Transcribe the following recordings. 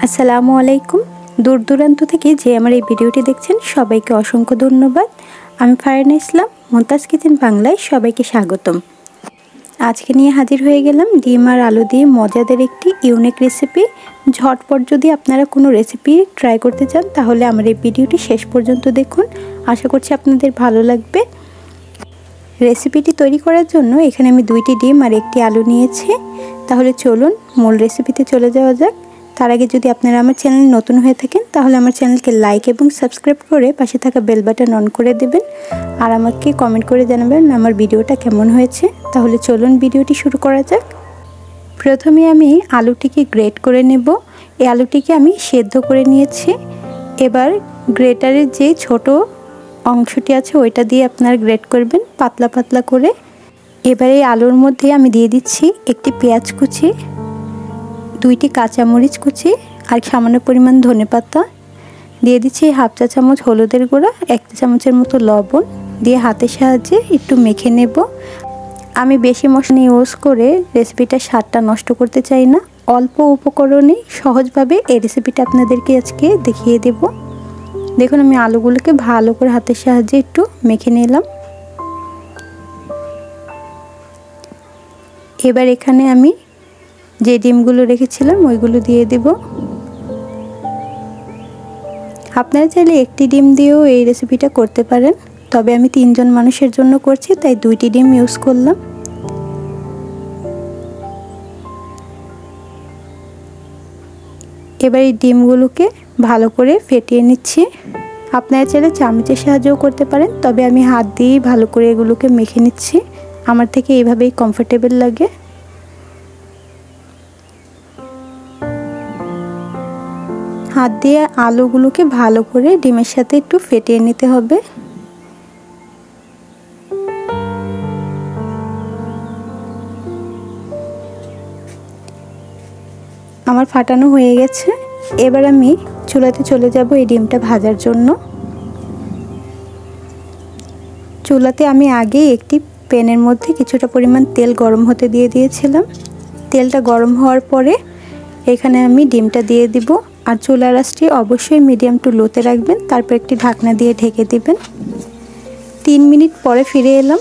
আসসালামু আলাইকুম। দূর দূরান্ত থেকে যে আমার এই ভিডিওটি দেখছেন সবাইকে অসংখ্য ধন্যবাদ। আমি ফারহানা ইসলাম, মুমতাজ কিচেন বাংলায় সবাইকে স্বাগতম। আজকে নিয়ে হাজির হয়ে গেলাম ডিম আর আলু দিয়ে মজাদার একটি ইউনিক রেসিপি। ঝটপট যদি আপনারা কোনো রেসিপি ট্রাই করতে চান তাহলে আমার এই ভিডিওটি শেষ পর্যন্ত দেখুন। আশা করছি আপনাদের ভালো লাগবে। রেসিপিটি তৈরি করার জন্য এখানে আমি 2টি ডিম আর 1টি আলু নিয়েছি। তাহলে চলুন মূল রেসিপিতে চলে যাওয়া যাক। তার আগে যদি আপনারা আমার চ্যানেলে নতুন হয়ে থাকেন তাহলে আমার চ্যানেলকে লাইক এবং সাবস্ক্রাইব করে পাশে থাকা বেল বাটন অন করে দেবেন আর আমাকে কমেন্ট করে জানাবেন আমার ভিডিওটা কেমন হয়েছে। তাহলে চলুন ভিডিওটি শুরু করা যাক। প্রথমে আমি আলুটিকে গ্রেট করে নেব। এই আলুটিকে আমি সেদ্ধ করে নিয়েছি। এবার গ্রেটারের যে ছোট অংশটি আছে ওইটা দিয়ে আপনারা গ্রেট করবেন পাতলা পাতলা করে। এবার এই আলুর মধ্যে আমি দিয়ে দিচ্ছি একটি পেঁয়াজ কুচি, 2টি কাঁচামরিচ কুচি আর সামান্য পরিমাণ ধনেপাতা। দিয়ে দিচ্ছি হাফ চা চামচ হলুদের গুঁড়া, 1 চা চামচের মতো লবণ দিয়ে হাতের সাহায্যে একটু মেখে নেব। আমি বেশি মশলা ইউজ করে রেসিপিটার স্বাদটা নষ্ট করতে চাই না। অল্প উপকরণে সহজভাবে এই রেসিপিটা আপনাদেরকে আজকে দেখিয়ে দেব। দেখুন আমি আলুগুলোকে ভালো করে হাতের সাহায্যে একটু মেখে নিলাম। এবার এখানে আমি যে ডিমগুলো রেখেছিলাম ওইগুলো দিয়ে দেব। আপনারা চাইলে 1টি ডিম দিয়েও এই রেসিপিটা করতে পারেন, তবে আমি 3 জন মানুষের জন্য করছি তাই 2টি ডিম ইউজ করলাম। এবার এই ডিমগুলোকে ভালো করে ফেটিয়ে নিচ্ছি। আপনারা চাইলে চামচের সাহায্যেও করতে পারেন, তবে আমি হাত দিয়েই ভালো করে এগুলোকে মেখে নিচ্ছি। আমার থেকে এইভাবেই কমফোর্টেবল লাগে। হাত দিয়ে আলুগুলোকে ভালো করে ডিমের সাথে একটু ফেটিয়ে নিতে হবে। আমার ফাটানো হয়ে গেছে। এবার আমি চুলাতে চলে যাব এই ডিমটা ভাজার জন্য। চুলাতে আমি আগে একটি প্যানের মধ্যে কিছুটা পরিমাণ তেল গরম হতে দিয়ে দিয়েছিলাম। তেলটা গরম হওয়ার পরে এখানে আমি ডিমটা দিয়ে দিব আর চুলার আঁচটি অবশ্যই মিডিয়াম টু লোতে রাখবেন। তারপর একটি ঢাকনা দিয়ে ঢেকে দিবেন। 3 মিনিট পরে ফিরে এলাম।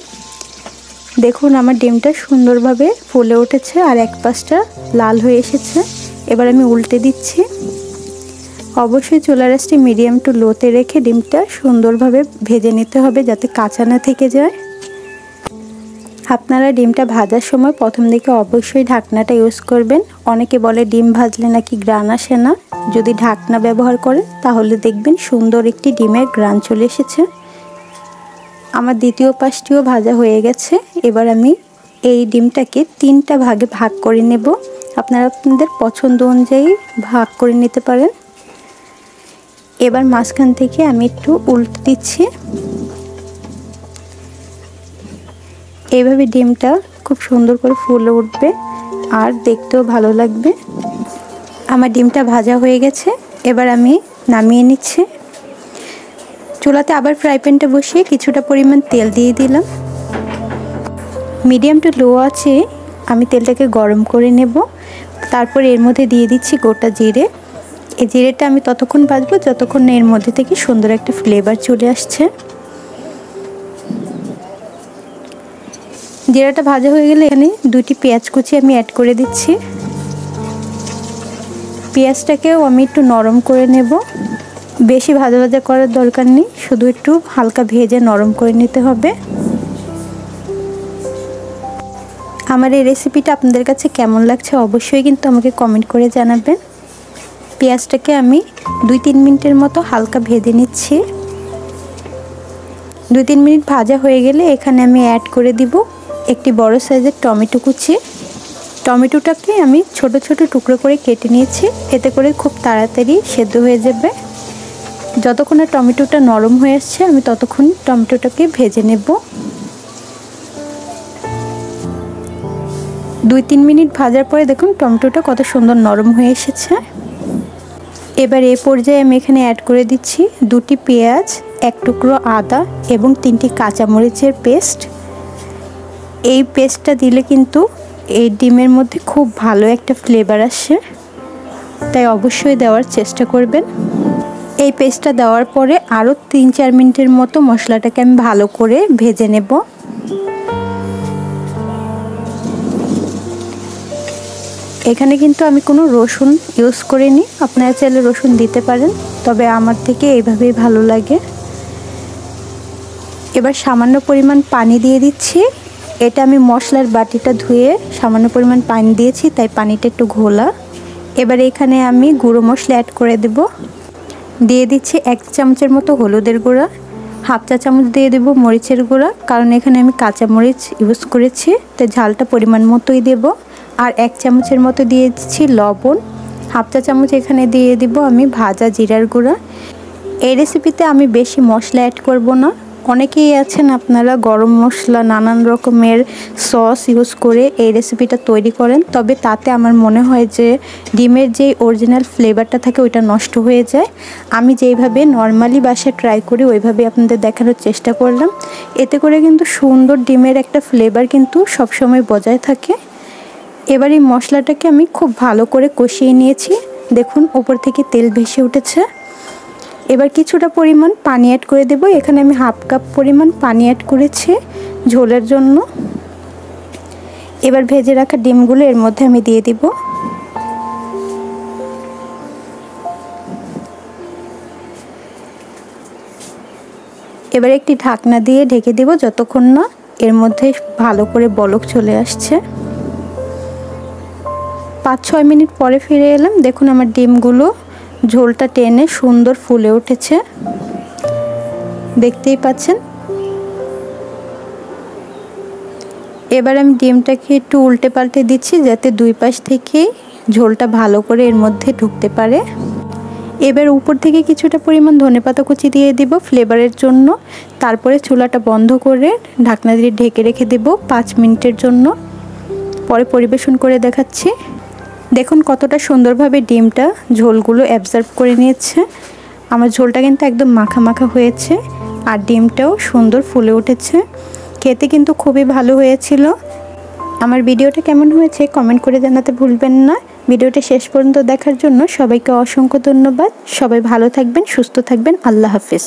দেখুন আমার ডিমটা সুন্দরভাবে ফুলে উঠেছে আর এক পাশটা লাল হয়ে এসেছে। এবার আমি উল্টে দিচ্ছি। অবশ্যই চুলার আঁচটি মিডিয়াম টু লোতে রেখে ডিমটা সুন্দরভাবে ভেজে নিতে হবে যাতে কাঁচা না থেকে যায়। আপনারা ডিমটা ভাজার সময় প্রথম দিকে অবশ্যই ঢাকনাটা ইউজ করবেন। অনেকে বলে ডিম ভাজলে নাকি গ্রান আসে না। যদি ঢাকনা ব্যবহার করেন তাহলে দেখবেন সুন্দর একটি ডিমের গ্রান চলে এসেছে। আমার দ্বিতীয় পাশটিও ভাজা হয়ে গেছে। এবার আমি এই ডিমটাকে 3টা ভাগে ভাগ করে নেব। আপনারা আপনাদের পছন্দ অনুযায়ী ভাগ করে নিতে পারেন। এবার মাঝখান থেকে আমি একটু উল্টে দিচ্ছি। এইভাবে ডিমটা খুব সুন্দর করে ফুলে উঠবে আর দেখতেও ভালো লাগবে। আমার ডিমটা ভাজা হয়ে গেছে। এবার আমি নামিয়ে নিচ্ছি। চুলাতে আবার ফ্রাই প্যানটা বসিয়ে কিছুটা পরিমাণ তেল দিয়ে দিলাম। মিডিয়াম টু লো আছে আমি তেলটাকে গরম করে নেব। তারপর এর মধ্যে দিয়ে দিচ্ছি গোটা জিরে। এই জিরেটা আমি ততক্ষণ ভাজবো যতক্ষণ না এর মধ্যে থেকে সুন্দর একটা ফ্লেভার চলে আসছে। জিরাটা ভাজা হয়ে গেলে এখানে 2টি পেঁয়াজ কুচি আমি অ্যাড করে দিচ্ছি। পেঁয়াজটাকেও আমি একটু নরম করে নেব। বেশি ভাজা ভাজা করার দরকার নেই, শুধু একটু হালকা ভেজে নরম করে নিতে হবে। আমার এই রেসিপিটা আপনাদের কাছে কেমন লাগছে অবশ্যই কিন্তু আমাকে কমেন্ট করে জানাবেন। পেঁয়াজটাকে আমি 2-3 মিনিটের মতো হালকা ভেজে নিচ্ছি। 2-3 মিনিট ভাজা হয়ে গেলে এখানে আমি অ্যাড করে দিব একটি বড় সাইজের টমেটো কুচি। টমেটোটাকে আমি ছোট ছোট টুকরো করে কেটে নিয়েছি। এতে করে খুব তাড়াতাড়ি সেদ্ধ হয়ে যাবে। যতক্ষণ না টমেটোটা নরম হয়ে আসছে আমি ততক্ষণ টমেটোটাকে ভেজে নেব। 2-3 মিনিট ভাজার পরে দেখুন টমেটোটা কত সুন্দর নরম হয়ে এসেছে। এবার এই পর্যায়ে আমি এখানে অ্যাড করে দিচ্ছি 2টি পেঁয়াজ, 1 টুকরো আদা এবং 3টি কাঁচামরিচের পেস্ট। এই পেস্টটা দিলে কিন্তু এই ডিমের মধ্যে খুব ভালো একটা ফ্লেভার আসে। তাই অবশ্যই দেওয়ার চেষ্টা করবেন। এই পেস্টটা দেওয়ার পরে আরও 3-4 মিনিটের মতো মশলাটাকে আমি ভালো করে ভেজে নেব। এখানে কিন্তু আমি কোনো রসুন ইউজ করিনি, আপনারা চাইলে রসুন দিতে পারেন, তবে আমার থেকে এইভাবেই ভালো লাগে। এবার সামান্য পরিমাণ পানি দিয়ে দিচ্ছি। এটা আমি মশলার বাটিটা ধুয়ে সামান্য পরিমাণ পানি দিয়েছি, তাই পানিটা একটু ঘোলা। এবার এখানে আমি গুঁড়ো মশলা অ্যাড করে দেব। দিয়ে দিচ্ছি 1 চামচের মতো হলুদের গুঁড়া, 1/2 চা চামচ দিয়ে দেব মরিচের গুঁড়া, কারণ এখানে আমি কাঁচা মরিচ ইউজ করেছি, তাই ঝালটা পরিমাণ মতোই দেব। আর 1 চামচের মতো দিয়ে দিচ্ছি লবণ, 1/2 চা চামচ এখানে দিয়ে দিব আমি ভাজা জিরার গুঁড়া। এই রেসিপিতে আমি বেশি মশলা অ্যাড করব না। অনেকেই আছেন আপনারা গরম মশলা নানান রকমের সস ইউজ করে এই রেসিপিটা তৈরি করেন, তবে তাতে আমার মনে হয় যে ডিমের যে অরিজিনাল ফ্লেভারটা থাকে ওইটা নষ্ট হয়ে যায়। আমি যেইভাবে নর্মালি বাসায় ট্রাই করি ওইভাবে আপনাদের দেখানোর চেষ্টা করলাম। এতে করে কিন্তু সুন্দর ডিমের একটা ফ্লেভার কিন্তু সবসময় বজায় থাকে। এবার এই মশলাটাকে আমি খুব ভালো করে কষিয়ে নিয়েছি। দেখুন উপর থেকে তেল ভেসে উঠেছে। এবার কিছুটা পরিমাণ পানি অ্যাড করে দেব। এখানে আমি 1/2 কাপ পরিমাণ পানি অ্যাড করেছি ঝোলের জন্য। এবার ভেজে রাখা ডিমগুলো এর মধ্যে আমি দিয়ে দিব। এবার একটি ঢাকনা দিয়ে ঢেকে দেব যতক্ষণ না এর মধ্যে ভালো করে বলক চলে আসছে। 5-6 মিনিট পরে ফিরে এলাম। দেখুন আমার ডিমগুলো ঝোলটা টেনে সুন্দর ফুলে উঠেছে, দেখতেই পাচ্ছেন। এবার আমি ডিমটাকে একটু উল্টে পাল্টে দিচ্ছি যাতে দুই পাশ থেকেই ঝোলটা ভালো করে এর মধ্যে ঢুকতে পারে। এবার উপর থেকে কিছুটা পরিমাণ ধনেপাতা কুচি দিয়ে দিব ফ্লেভারের জন্য। তারপরে চুলাটা বন্ধ করে ঢাকনা দিয়ে ঢেকে রেখে দেব 5 মিনিটের জন্য। পরে পরিবেশন করে দেখাচ্ছি। দেখুন কতটা সুন্দরভাবে ডিমটা ঝোলগুলো অ্যাবজর্ব করে নিয়েছে। আমার ঝোলটা কিন্তু একদম মাখা মাখা হয়েছে আর ডিমটাও সুন্দর ফুলে উঠেছে। খেতে কিন্তু খুবই ভালো হয়েছিল। আমার ভিডিওটা কেমন হয়েছে কমেন্ট করে জানাতে ভুলবেন না। ভিডিওটা শেষ পর্যন্ত দেখার জন্য সবাইকে অসংখ্য ধন্যবাদ। সবাই ভালো থাকবেন, সুস্থ থাকবেন। আল্লাহ হাফেজ।